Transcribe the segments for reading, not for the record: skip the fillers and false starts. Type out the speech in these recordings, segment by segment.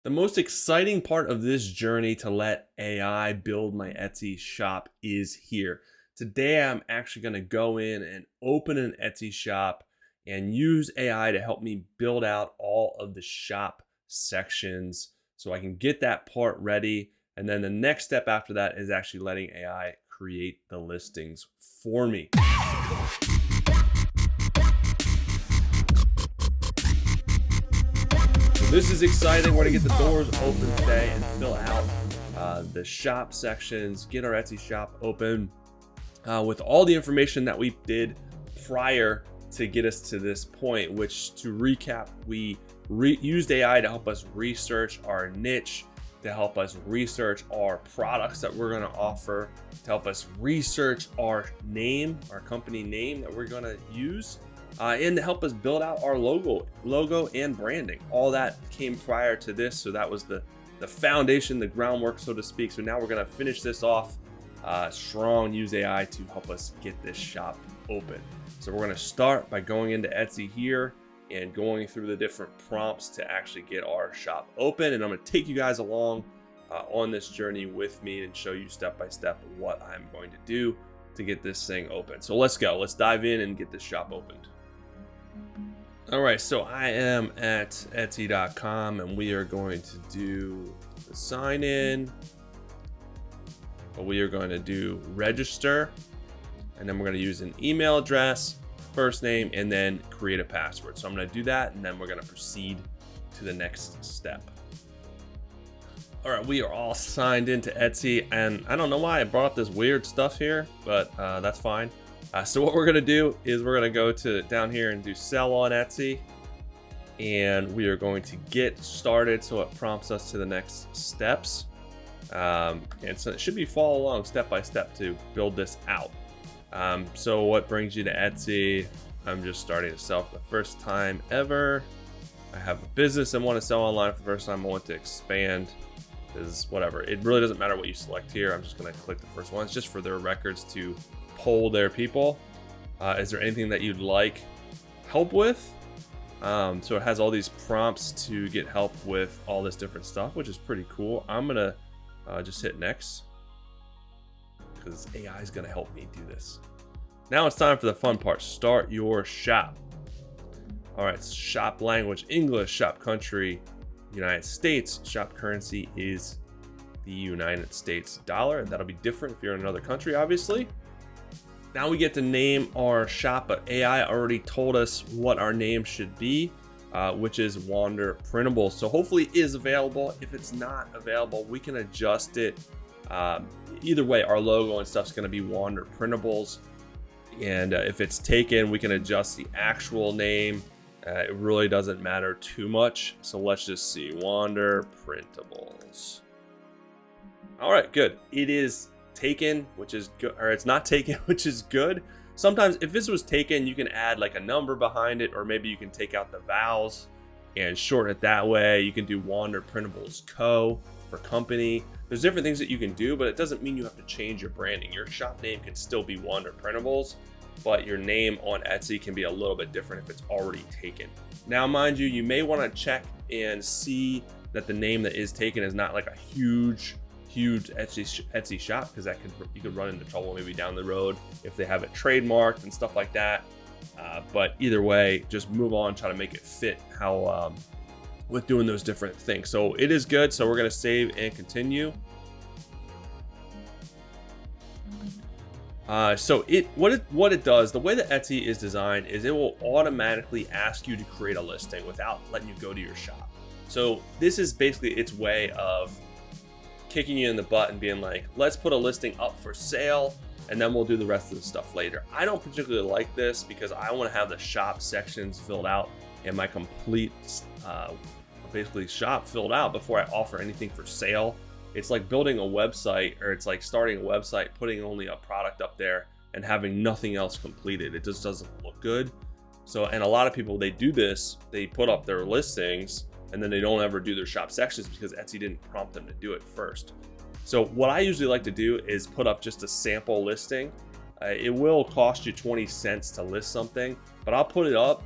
The most exciting part of this journey to let AI build my Etsy shop is here. Today, I'm actually going to go in and open an Etsy shop and use AI to help me build out all of the shop sections so I can get that part ready. And then the next step after that is actually letting AI create the listings for me. This is exciting. We're gonna get the doors open today and fill out the shop sections, get our Etsy shop open with all the information that we did prior to get us to this point, which, to recap, we used AI to help us research our niche, to help us research our products that we're gonna offer, to help us research our name, our company name that we're gonna use, and to help us build out our logo and branding. All that came prior to this, so that was the foundation, the groundwork, so to speak. So now we're gonna finish this off strong, use AI to help us get this shop open. So we're gonna start by going into Etsy here and going through the different prompts to actually get our shop open. And I'm gonna take you guys along on this journey with me and show you step by step what I'm going to do to get this thing open. So let's go. Let's dive in and get this shop opened. All right, so I am at Etsy.com and we are going to do the sign in. We are going to do register, and then we're going to use an email address, first name, and then create a password. So I'm going to do that, and then we're going to proceed to the next step. All right, we are all signed into Etsy, and I don't know why I brought up this weird stuff here, but that's fine. So what we're gonna do is we're gonna go to down here and do sell on Etsy, and we are going to get started. So it prompts us to the next steps, and so it should be follow along step by step to build this out. So what brings you to Etsy? I'm just starting to sell for the first time ever. I have a business and want to sell online for the first time. I want to expand. Is whatever. It really doesn't matter what you select here. I'm just gonna click the first one. It's just for their records to poll their people. Is there anything that you'd like help with? So it has all these prompts to get help with all this different stuff, which is pretty cool. I'm gonna just hit next because AI is gonna help me do this. Now it's time for the fun part. Start your shop. All right, shop language, English, shop country, United States. Shop currency is the United States dollar. That'll be different if you're in another country, obviously. Now we get to name our shop, but AI already told us what our name should be, which is Wander Printables. So hopefully it is available. If it's not available, we can adjust it. Either way, our logo and stuff's gonna be Wander Printables. And if it's taken, we can adjust the actual name. It really doesn't matter too much. So let's just see, Wander Printables. All right, good. It is taken, which is good, or it's not taken, which is good. Sometimes if this was taken, you can add like a number behind it, or maybe you can take out the vowels and shorten it that way. You can do Wander Printables Co. for company. There's different things that you can do, but it doesn't mean you have to change your branding. Your shop name can still be Wander Printables, but your name on Etsy can be a little bit different if it's already taken. Now, mind you, you may want to check and see that the name that is taken is not like a huge Etsy shop, because you could run into trouble maybe down the road if they have it trademarked and stuff like that. But either way, just move on, try to make it fit how with doing those different things. So it is good. So we're going to save and continue. So what it does, the way that Etsy is designed is it will automatically ask you to create a listing without letting you go to your shop. So this is basically its way of kicking you in the butt and being like, let's put a listing up for sale and then we'll do the rest of the stuff later. I don't particularly like this because I want to have the shop sections filled out and my complete basically shop filled out before I offer anything for sale. It's like building a website, or it's like starting a website, putting only a product up there and having nothing else completed. It just doesn't look good. So, and a lot of people, they do this, they put up their listings and then they don't ever do their shop sections because Etsy didn't prompt them to do it first. So what I usually like to do is put up just a sample listing. It will cost you 20 cents to list something, but I'll put it up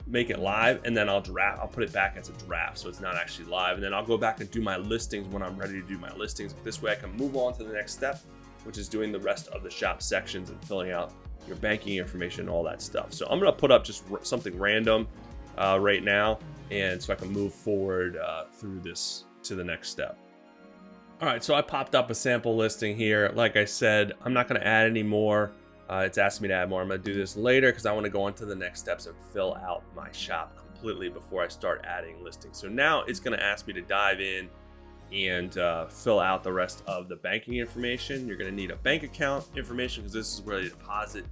make it live, and then I'll put it back as a draft, so it's not actually live, and then I'll go back and do my listings when I'm ready to do my listings. This way I can move on to the next step, which is doing the rest of the shop sections and filling out your banking information and all that stuff. So I'm gonna put up just something random right now, and so I can move forward through this to the next step. All right, so I popped up a sample listing here. Like I said, I'm not gonna add any more. It's asked me to add more. I'm gonna do this later because I wanna go on to the next steps and fill out my shop completely before I start adding listings. So now it's gonna ask me to dive in and fill out the rest of the banking information. You're gonna need a bank account information because this is where they deposit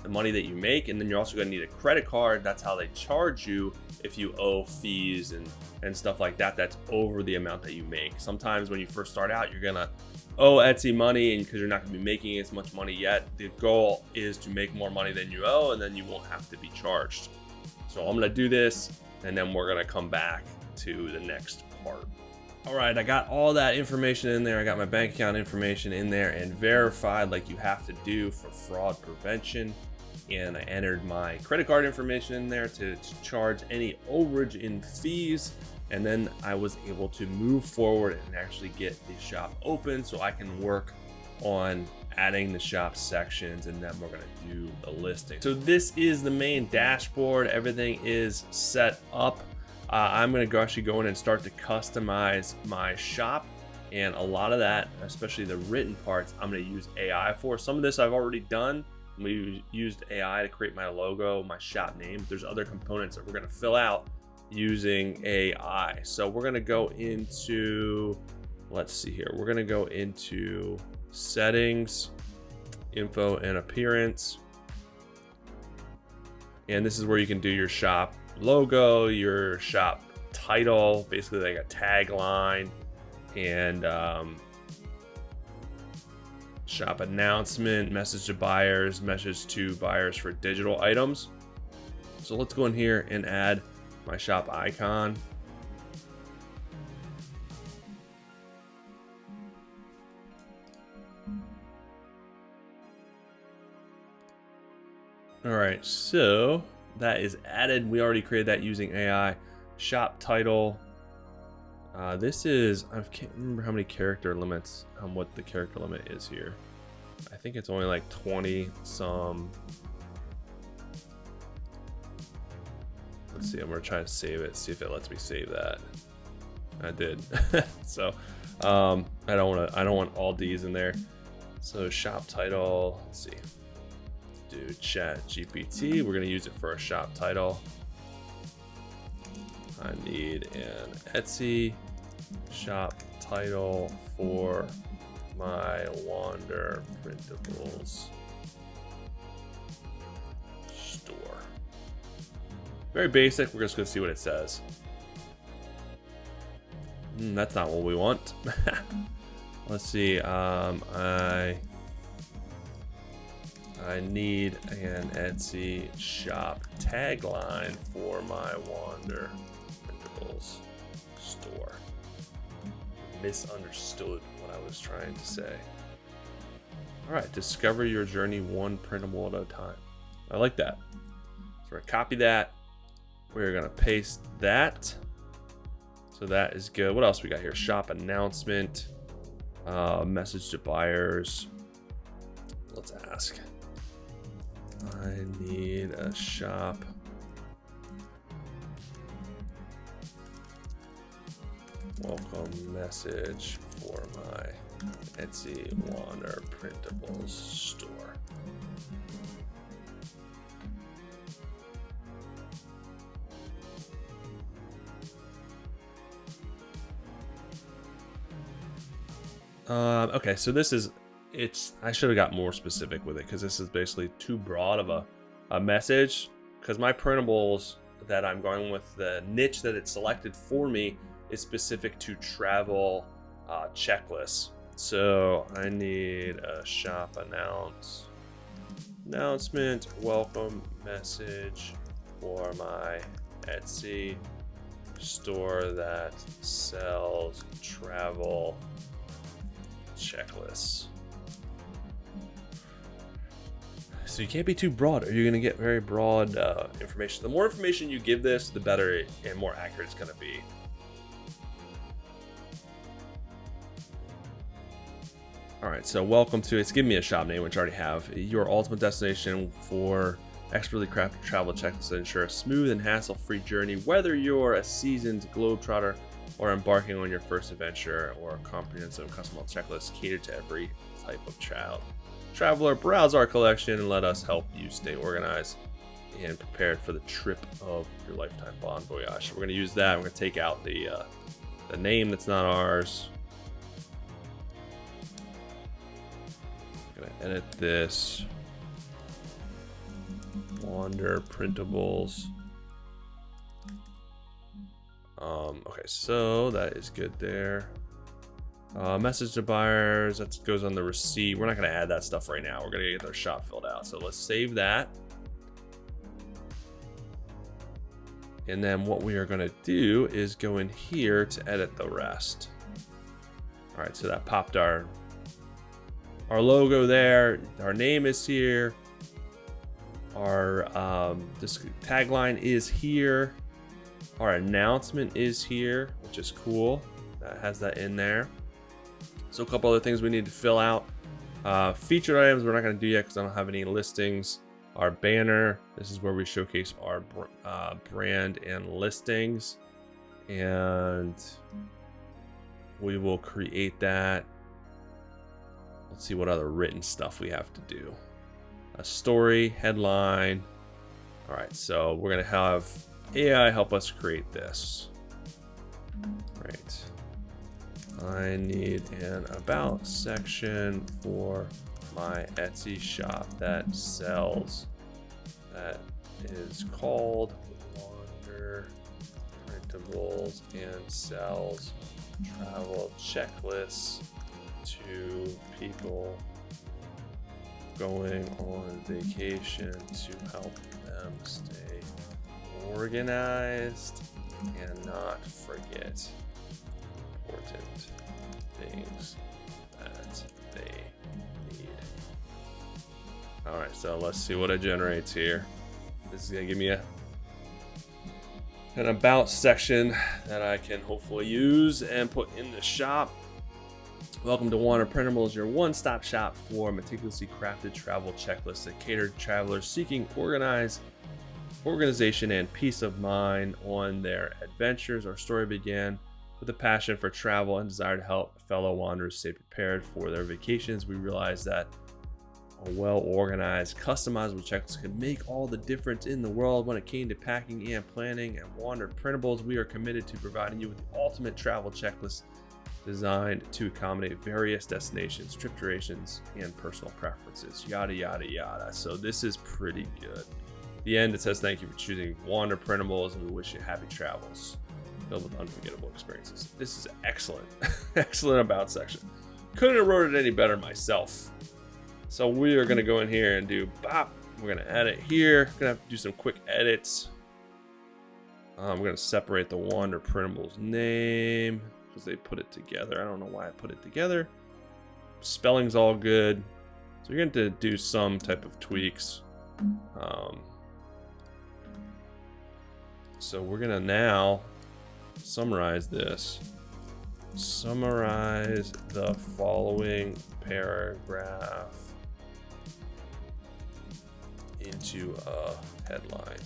the money that you make, and then you're also gonna need a credit card. That's how they charge you if you owe fees and stuff like that. That's over the amount that you make. Sometimes when you first start out, you're gonna owe Etsy money, and because you're not gonna be making as much money yet, the goal is to make more money than you owe, and then you won't have to be charged. So I'm gonna do this, and then we're gonna come back to the next part. All right, I got all that information in there. I got my bank account information in there and verified like you have to do for fraud prevention. And I entered my credit card information in there to charge any overage in fees. And then I was able to move forward and actually get the shop open so I can work on adding the shop sections, and then we're gonna do the listing. So this is the main dashboard. Everything is set up. I'm gonna actually go in and start to customize my shop, and a lot of that, especially the written parts, I'm gonna use AI for. Some of this I've already done. We used AI to create my logo, my shop name. There's other components that we're gonna fill out using AI. So we're gonna go into, let's see here. We're gonna go into settings, info and appearance. And this is where you can do your shop logo, your shop title, basically like a tagline, and shop announcement, message to buyers for digital items. So let's go in here and add my shop icon. All right, so that is added. We already created that using AI. Shop title. This is, I can't remember how many character limits, what the character limit is here. I think it's only like 20 some. Let's see, I'm gonna try to save it, see if it lets me save that. I did. So I don't want all these in there. So shop title, let's see. Do ChatGPT. We're gonna use it for a shop title. I need an Etsy shop title for my Wander Printables store. Very basic. We're just gonna see what it says. That's not what we want. Let's see. I need an Etsy shop tagline for my Wander Printables store. Misunderstood what I was trying to say. All right, discover your journey one printable at a time. I like that. So we're gonna copy that. We're gonna paste that. So that is good. What else we got here? Shop announcement, message to buyers. Let's ask. I need a shop welcome message for my Etsy Wander Printables store. Okay, so this is, I should have got more specific with it because this is basically too broad of a message, because my printables that I'm going with, the niche that it's selected for me is specific to travel checklists. So I need a shop announcement welcome message for my Etsy store that sells travel checklists. So you can't be too broad, or you're going to get very broad information. The more information you give this, the better and more accurate it's going to be. All right, so welcome to, it's giving me a shop name, which I already have, your ultimate destination for expertly crafted travel checklists that ensure a smooth and hassle-free journey, whether you're a seasoned globetrotter or embarking on your first adventure, or a comprehensive customized checklist catered to every type of traveler. Browse our collection and let us help you stay organized and prepared for the trip of your lifetime. Bon voyage. So we're going to use that. We're going to take out the name that's not ours. I'm going to edit this. Wander printables. Okay, so that is good there. Message to buyers, that goes on the receipt. We're not going to add that stuff right now. We're going to get their shop filled out. So let's save that. And then what we are going to do is go in here to edit the rest. All right, so that popped our logo there. Our name is here. Our this tagline is here. Our announcement is here, which is cool. That has that in there. So a couple other things we need to fill out. Featured items we're not going to do yet because I don't have any listings. Our banner, this is where we showcase our brand and listings, and we will create that. Let's see what other written stuff we have to do. A story, headline. All right, so we're going to have AI help us create this. Right. I need an about section for my Etsy shop that sells, that is called Wander Printables and sells travel checklists to people going on vacation to help them stay organized and not forget important things that they need. All right, so let's see what it generates here. This is gonna give me an about section that I can hopefully use and put in the shop. Welcome to Wander Printables, your one-stop shop for meticulously crafted travel checklists that cater to travelers seeking organization and peace of mind on their adventures. Our story began with a passion for travel and desire to help fellow wanderers stay prepared for their vacations. We realized that a well-organized, customizable checklist could make all the difference in the world. When it came to packing and planning at Wander Printables, we are committed to providing you with the ultimate travel checklist designed to accommodate various destinations, trip durations, and personal preferences, yada, yada, yada. So this is pretty good. At the end, it says, thank you for choosing Wander Printables, and we wish you happy travels filled with unforgettable experiences. This is excellent. Excellent about section. Couldn't have wrote it any better myself. So we are going to go in here and do bop. We're going to add it here. Going to have to do some quick edits. We're going to separate the Wander Printables name because they put it together. I don't know why I put it together. Spelling's all good. So you're going to do some type of tweaks. So we're going to now summarize this. Summarize the following paragraph into a headline.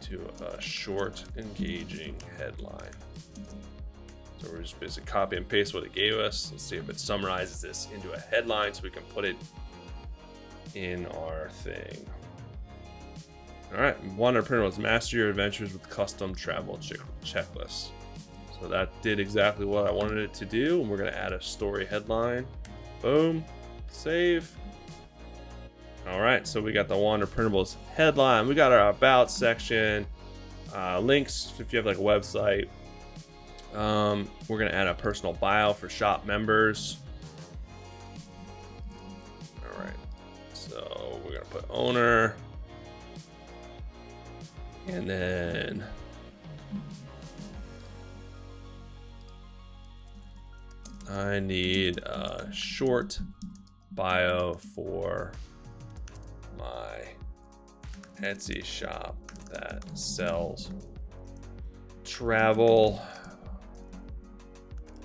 Into a short, engaging headline. So we're just basically copy and paste what it gave us. Let's see if it summarizes this into a headline so we can put it in our thing. All right, Wander Printables, master your adventures with custom travel checklists. So that did exactly what I wanted it to do. And we're going to add a story headline. Boom, save. All right, so we got the Wander Printables headline. We got our about section, links if you have like a website. We're going to add a personal bio for shop members. All right, so we're going to put owner. And then I need a short bio for my Etsy shop that sells travel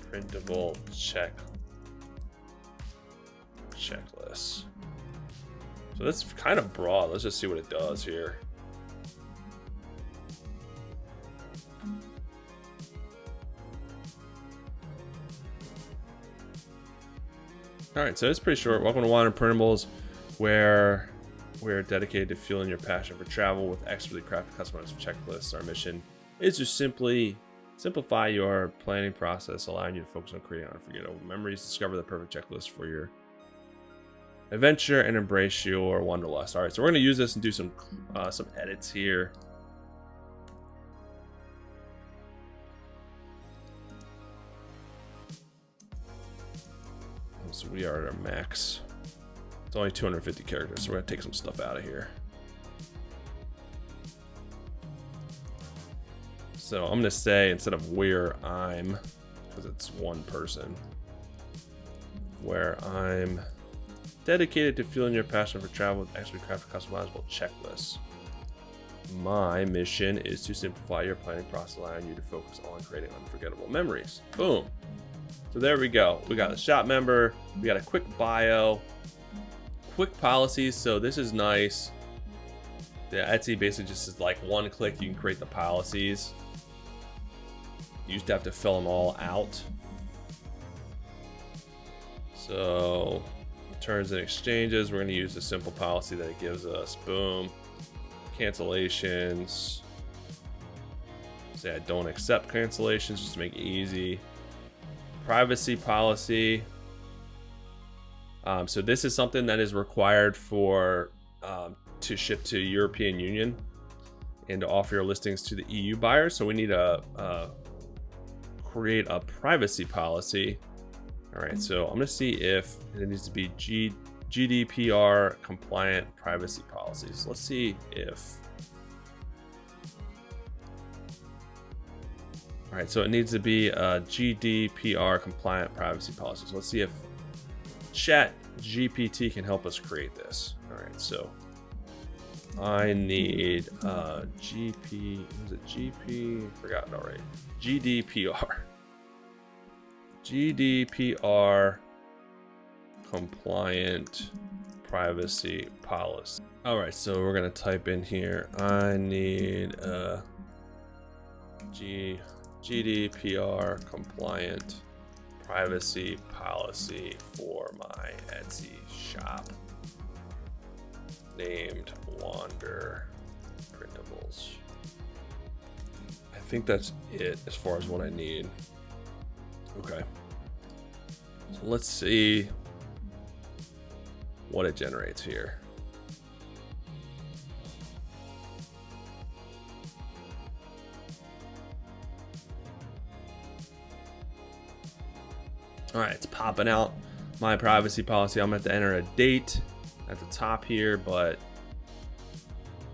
printable checklist. So that's kind of broad. Let's just see what it does here. All right, so it's pretty short. Welcome to Wandering Printables, where we're dedicated to fueling your passion for travel with expertly crafted, customized checklists. Our mission is to simply simplify your planning process, allowing you to focus on creating unforgettable memories, discover the perfect checklist for your adventure, and embrace your wanderlust. All right, so we're going to use this and do some edits here. So we are at our max. It's only 250 characters, so we're going to take some stuff out of here. So I'm going to say, instead of where I'm, because it's one person, where I'm dedicated to fueling your passion for travel with expertly crafted, customizable checklists. My mission is to simplify your planning process, allowing you to focus on creating unforgettable memories. Boom. So there we go. We got a shop member. We got a quick bio, quick policies. So this is nice. The Etsy basically just is like one click. You can create the policies. You used to have to fill them all out. So terms and exchanges, we're going to use the simple policy that it gives us. Boom. Cancellations. Say I don't accept cancellations, just to make it easy. Privacy policy. So this is something that is required for to ship to European Union and to offer your listings to the EU buyers. So we need to create a privacy policy. All right, so I'm gonna see if it needs to be GDPR compliant privacy policies. Let's see if. All right, so it needs to be a GDPR compliant privacy policies. Let's see if ChatGPT can help us create this. All right, so I need GP. Was it GP? Forgotten already. GDPR. GDPR compliant privacy policy. All right, so we're gonna type in here. I need a GDPR compliant privacy policy for my Etsy shop named Wander Printables. I think that's it as far as what I need. Okay, so let's see what it generates here. All right, it's popping out my privacy policy. I'm going to have to enter a date at the top here, but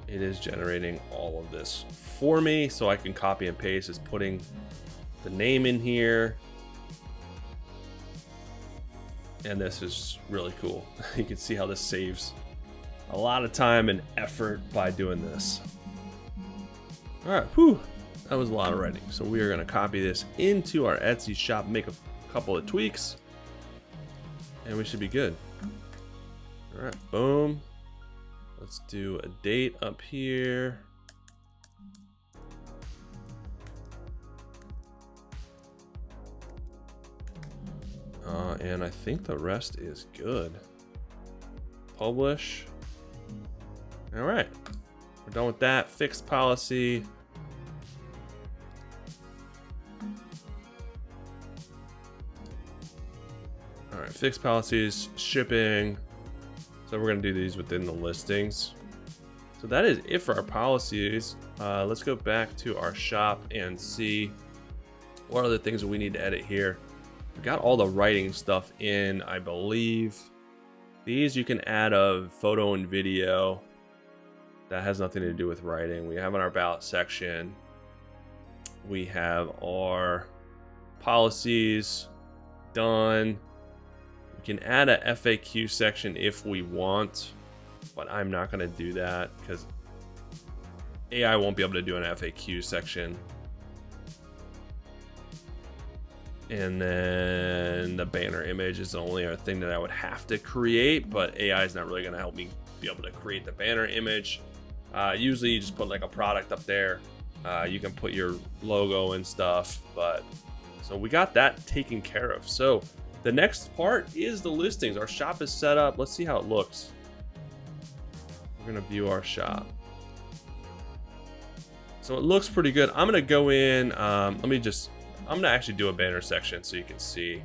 it is generating all of this for me, so I can copy and paste. It's putting the name in here. And this is really cool. You can see how this saves a lot of time and effort by doing this. All right, whew, that was a lot of writing. So we are going to copy this into our Etsy shop, make a couple of tweaks, and we should be good. All right, boom. Let's do a date up here. And I think the rest is good. Publish. All right, we're done with that. Fixed policy. All right, fixed policies, shipping. So we're gonna do these within the listings. So that is it for our policies. Let's go back to our shop and see what are the things that we need to edit here. We got all the writing stuff in, I believe. These you can add a photo and video. That has nothing to do with writing. We have in our about section. We have our policies done. We can add a FAQ section if we want. but I'm not going to do that because AI won't be able to do an FAQ section. And then the banner image is the only other thing that I would have to create, but AI is not really going to help me be able to create the banner image. Usually you just put like a product up there. You can put your logo and stuff, but so we got that taken care of. So the next part is the listings. Our shop is set up. Let's see how it looks. We're going to view our shop. So it looks pretty good. I'm going to go in. I'm going to actually do a banner section so you can see.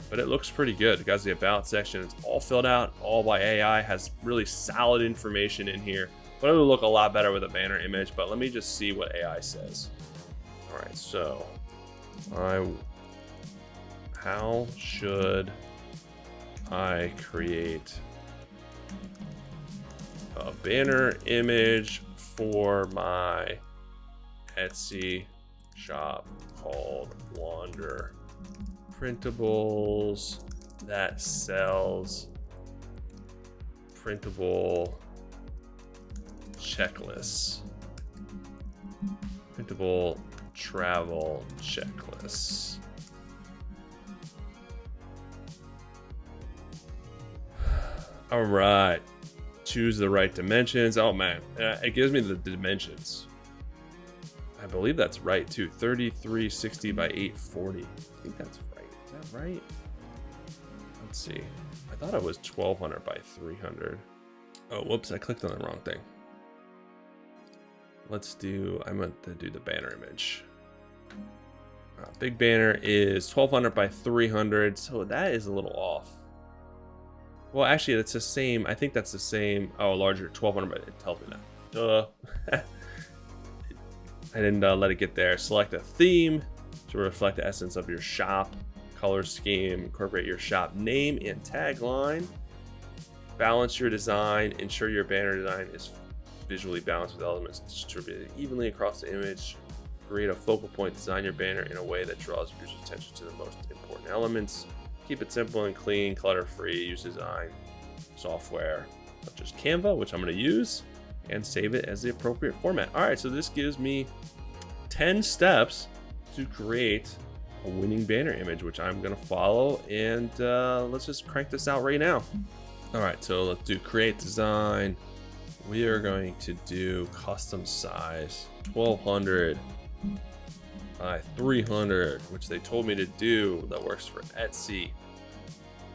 But it looks pretty good. It got the about section. It's all filled out, all by AI. Has really solid information in here. But it would look a lot better with a banner image. But let me just see what AI says. All right, so how should I create a banner image for my Etsy shop called Wander Printables that sells printable checklists, printable travel checklists. All right, choose the right dimensions. Oh man, it gives me the dimensions. I believe that's right too. 3360 by 840. I think that's right. Is that right? Let's see. I thought it was 1200 by 300. Oh, whoops! I clicked on the wrong thing. I meant to do the banner image. Big banner is 1200 by 300, so that is a little off. Well, actually, it's the same. I think that's the same. Oh, larger 1200, but it tells me that. Duh. I didn't let it get there. Select a theme to reflect the essence of your shop. Color scheme. Incorporate your shop name and tagline. Balance your design. Ensure your banner design is visually balanced with elements distributed evenly across the image. Create a focal point. Design your banner in a way that draws users' attention to the most important elements. Keep it simple and clean, clutter-free. Use design software such as Canva, which I'm going to use, and save it as the appropriate format. All right, so this gives me 10 steps to create a winning banner image, which I'm going to follow. And let's just crank this out right now. All right, so let's do create design. We are going to do custom size 1200 by 300, which they told me to do. That works for Etsy.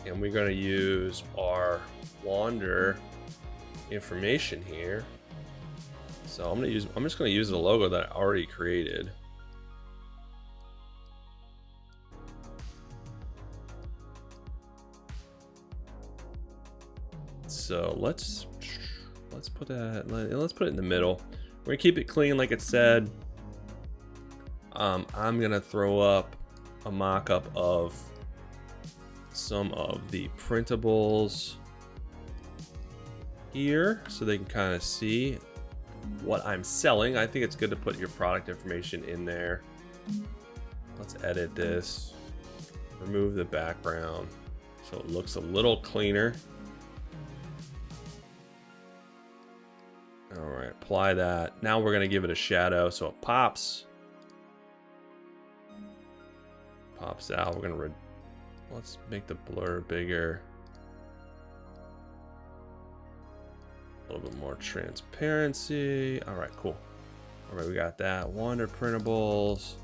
And we're going to use our Wander information here. So I'm just going to use the logo that I already created. So let's put it in the middle. We're gonna keep it clean like it said. I'm gonna throw up a mock-up of some of the printables here so they can kind of see what I'm selling. I think it's good to put your product information in there. Let's edit this, remove the background so it looks a little cleaner. All right, apply that. Now we're gonna give it a shadow so it pops out. We're gonna let's make the blur bigger, a little bit more transparency. All right, cool. All right, we got that. Wander printables.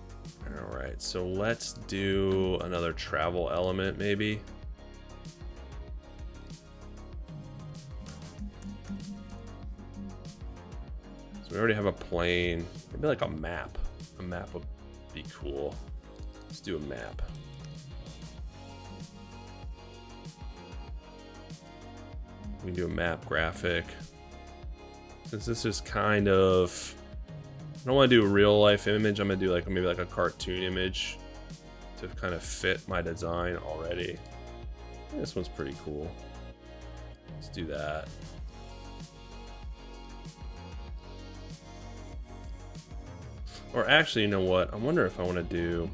All right, so let's do another travel element maybe. So we already have a plane. Maybe like a map. A map would be cool. Let's do a map. We can do a map graphic. Since this is kind of, I don't want to do a real life image. I'm gonna do like maybe like a cartoon image to kind of fit my design already. This one's pretty cool. Let's do that. Or actually, you know what? I wonder if I want to do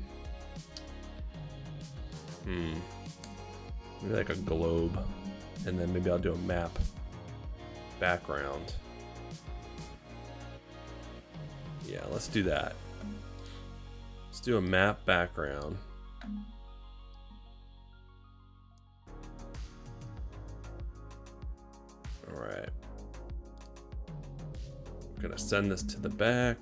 maybe like a globe, and then maybe I'll do a map background. Yeah, let's do that. Let's do a map background. All right. I'm gonna send this to the back.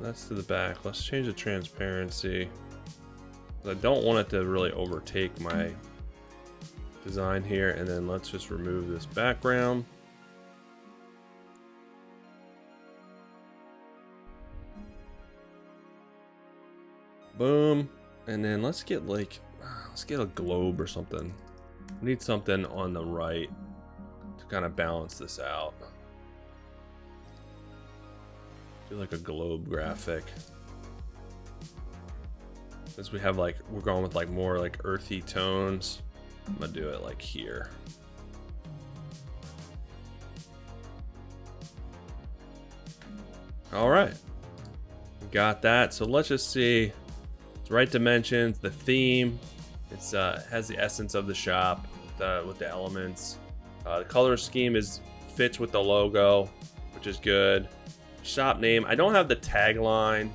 That's to the back. Let's change the transparency. I don't want it to really overtake my design here. And then let's just remove this background. Boom. And then let's get a globe or something. We need something on the right to kind of balance this out. Do like a globe graphic. Since we have we're going with more earthy tones, I'm gonna do it like here. All right, got that. So let's just see. It's right dimensions, the theme. It's has the essence of the shop with the elements. The color scheme fits with the logo, which is good. Shop name. I don't have the tagline.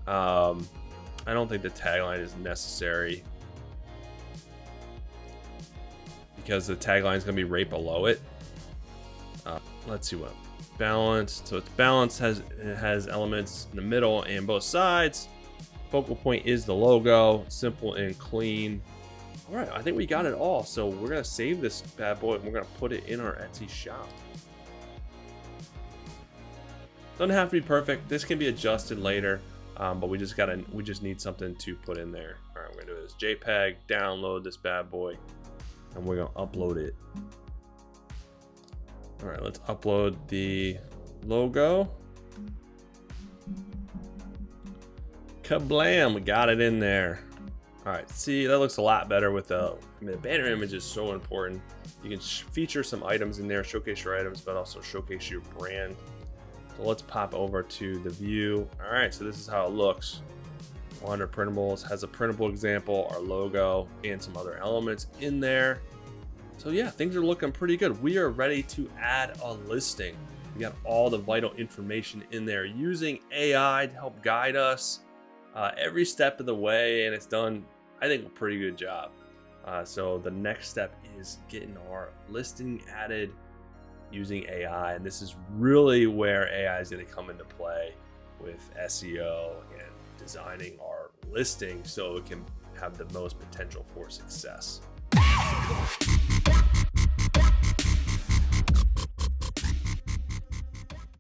I don't think the tagline is necessary because the tagline is going to be right below it. Let's see what balance. So it's balanced. It has elements in the middle and both sides. Focal point is the logo. Simple and clean. All right, I think we got it all. So we're going to save this bad boy and we're going to put it in our Etsy shop. Doesn't have to be perfect. This can be adjusted later, but we just need something to put in there. All right, we're gonna do this JPEG, download this bad boy, and we're gonna upload it. All right, let's upload the logo. Kablam! We got it in there. All right, see, that looks a lot better with the banner image is so important. You can feature some items in there, showcase your items, but also showcase your brand. So let's pop over to the view. All right, so this is how it looks. Under printables, has a printable example, our logo, and some other elements in there. So yeah, things are looking pretty good. We are ready to add a listing. We got all the vital information in there using AI to help guide us every step of the way, and it's done, I think, a pretty good job. So the next step is getting our listing added using AI, and this is really where AI is going to come into play with SEO and designing our listing so it can have the most potential for success.